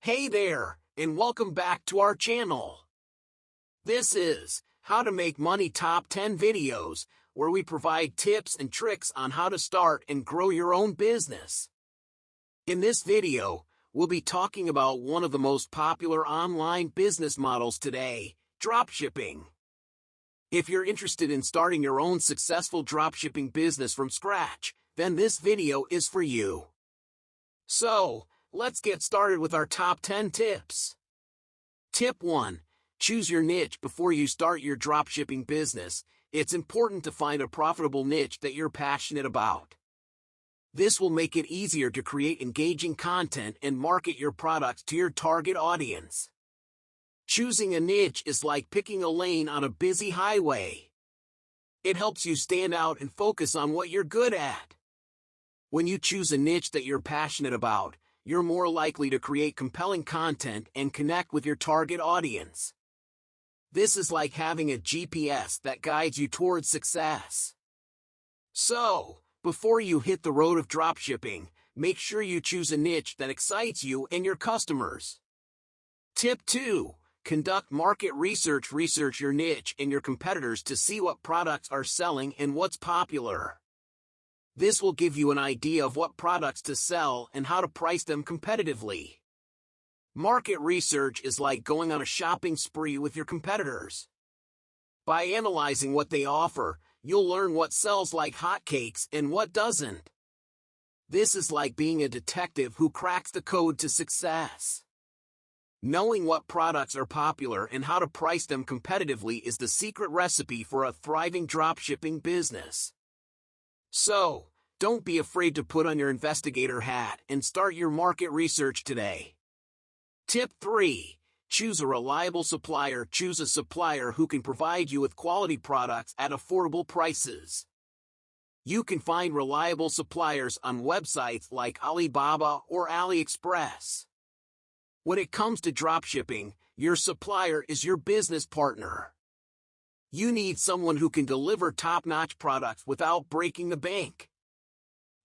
Hey there, and welcome back to our channel. This is How to Make Money Top 10 videos, where we provide tips and tricks on how to start and grow your own business. In this video, we'll be talking about one of the most popular online business models today, dropshipping. If you're interested in starting your own successful dropshipping business from scratch, then this video is for you. So, let's get started with our top 10 tips. Tip 1. Choose your niche before you start your dropshipping business. It's important to find a profitable niche that you're passionate about. This will make it easier to create engaging content and market your products to your target audience. Choosing a niche is like picking a lane on a busy highway. It helps you stand out and focus on what you're good at. When you choose a niche that you're passionate about, you're more likely to create compelling content and connect with your target audience. This is like having a GPS that guides you towards success. So, before you hit the road of dropshipping, make sure you choose a niche that excites you and your customers. Tip 2. Conduct market research. Research your niche and your competitors to see what products are selling and what's popular. This will give you an idea of what products to sell and how to price them competitively. Market research is like going on a shopping spree with your competitors. By analyzing what they offer, you'll learn what sells like hotcakes and what doesn't. This is like being a detective who cracks the code to success. Knowing what products are popular and how to price them competitively is the secret recipe for a thriving dropshipping business. So, don't be afraid to put on your investigator hat and start your market research today. Tip 3. Choose a reliable supplier. Choose a supplier who can provide you with quality products at affordable prices. You can find reliable suppliers on websites like Alibaba or AliExpress. When it comes to dropshipping, your supplier is your business partner. You need someone who can deliver top-notch products without breaking the bank.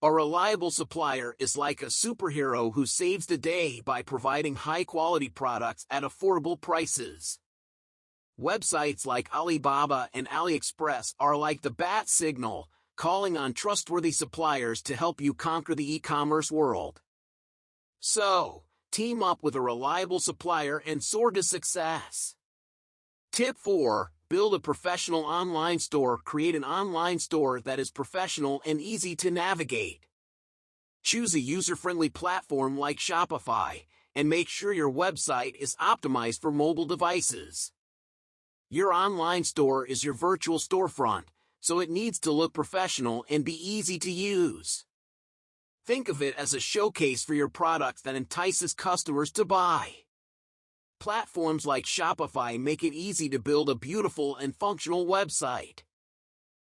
A reliable supplier is like a superhero who saves the day by providing high-quality products at affordable prices. Websites like Alibaba and AliExpress are like the bat signal, calling on trustworthy suppliers to help you conquer the e-commerce world. So, team up with a reliable supplier and soar to success. Tip 4. Build a professional online store. Create an online store that is professional and easy to navigate. Choose a user-friendly platform like Shopify, and make sure your website is optimized for mobile devices. Your online store is your virtual storefront, so it needs to look professional and be easy to use. Think of it as a showcase for your products that entices customers to buy. Platforms like Shopify make it easy to build a beautiful and functional website.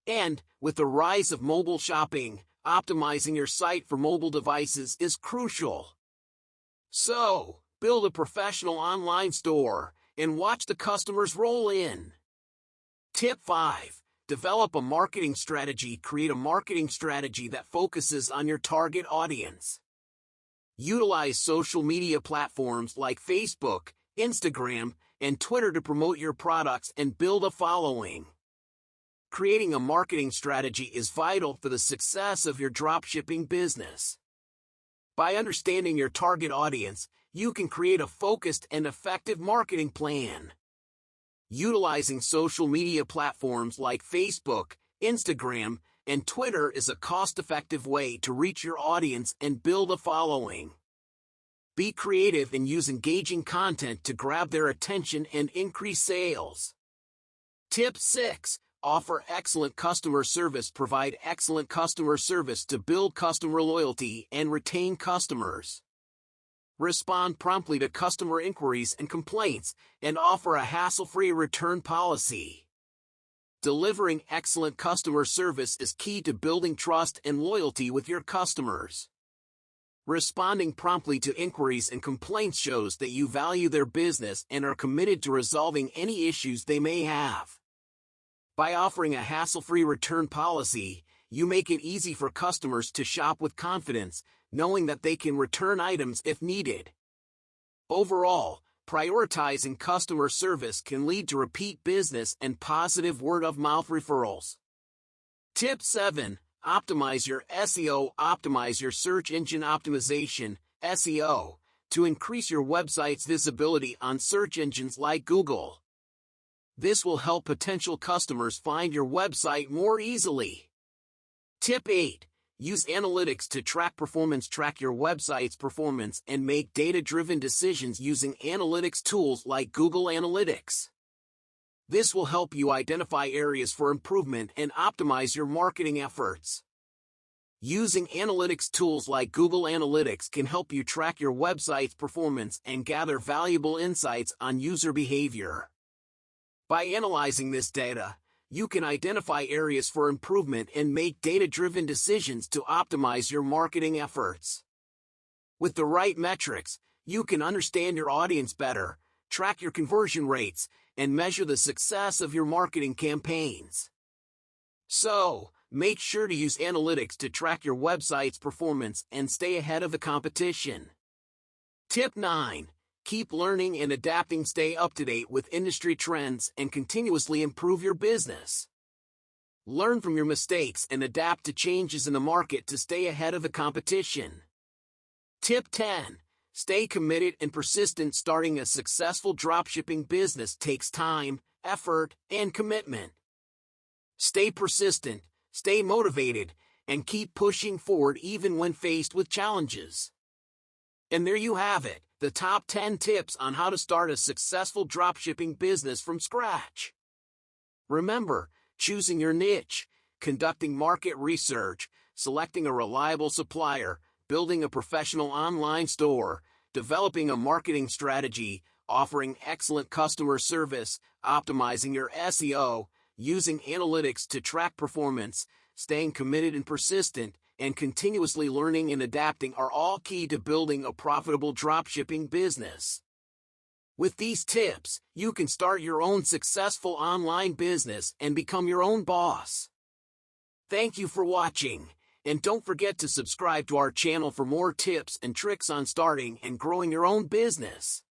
And, with the rise of mobile shopping, optimizing your site for mobile devices is crucial. So, build a professional online store, and watch the customers roll in. Tip 5. Develop a marketing strategy. Create a marketing strategy that focuses on your target audience. Utilize social media platforms like Facebook, Instagram, and Twitter to promote your products and build a following. Creating a marketing strategy is vital for the success of your dropshipping business. By understanding your target audience, you can create a focused and effective marketing plan. Utilizing social media platforms like Facebook, Instagram, and Twitter is a cost-effective way to reach your audience and build a following. Be creative and use engaging content to grab their attention and increase sales. Tip 6. Offer excellent customer service. Provide excellent customer service to build customer loyalty and retain customers. Respond promptly to customer inquiries and complaints, and offer a hassle-free return policy. Delivering excellent customer service is key to building trust and loyalty with your customers. Responding promptly to inquiries and complaints shows that you value their business and are committed to resolving any issues they may have. By offering a hassle-free return policy, you make it easy for customers to shop with confidence, knowing that they can return items if needed. Overall, prioritizing customer service can lead to repeat business and positive word-of-mouth referrals. Tip 7. Optimize your SEO. Optimize your search engine optimization, SEO, to increase your website's visibility on search engines like Google. This will help potential customers find your website more easily. Tip 8. Use analytics to track performance. Track your website's performance and make data-driven decisions using analytics tools like Google Analytics. This will help you identify areas for improvement and optimize your marketing efforts. Using analytics tools like Google Analytics can help you track your website's performance and gather valuable insights on user behavior. By analyzing this data, you can identify areas for improvement and make data-driven decisions to optimize your marketing efforts. With the right metrics, you can understand your audience better, track your conversion rates, and measure the success of your marketing campaigns. So, make sure to use analytics to track your website's performance and stay ahead of the competition. Tip 9. Keep learning and adapting. Stay up to date with industry trends and continuously improve your business. Learn from your mistakes and adapt to changes in the market to stay ahead of the competition. Tip 10. Stay committed and persistent. Starting a successful dropshipping business takes time, effort, and commitment. Stay persistent, stay motivated, and keep pushing forward even when faced with challenges. And there you have it, the top 10 tips on how to start a successful dropshipping business from scratch. Remember, choosing your niche, conducting market research, selecting a reliable supplier, building a professional online store, developing a marketing strategy, offering excellent customer service, optimizing your SEO, using analytics to track performance, staying committed and persistent, and continuously learning and adapting are all key to building a profitable dropshipping business. With these tips, you can start your own successful online business and become your own boss. Thank you for watching, and don't forget to subscribe to our channel for more tips and tricks on starting and growing your own business.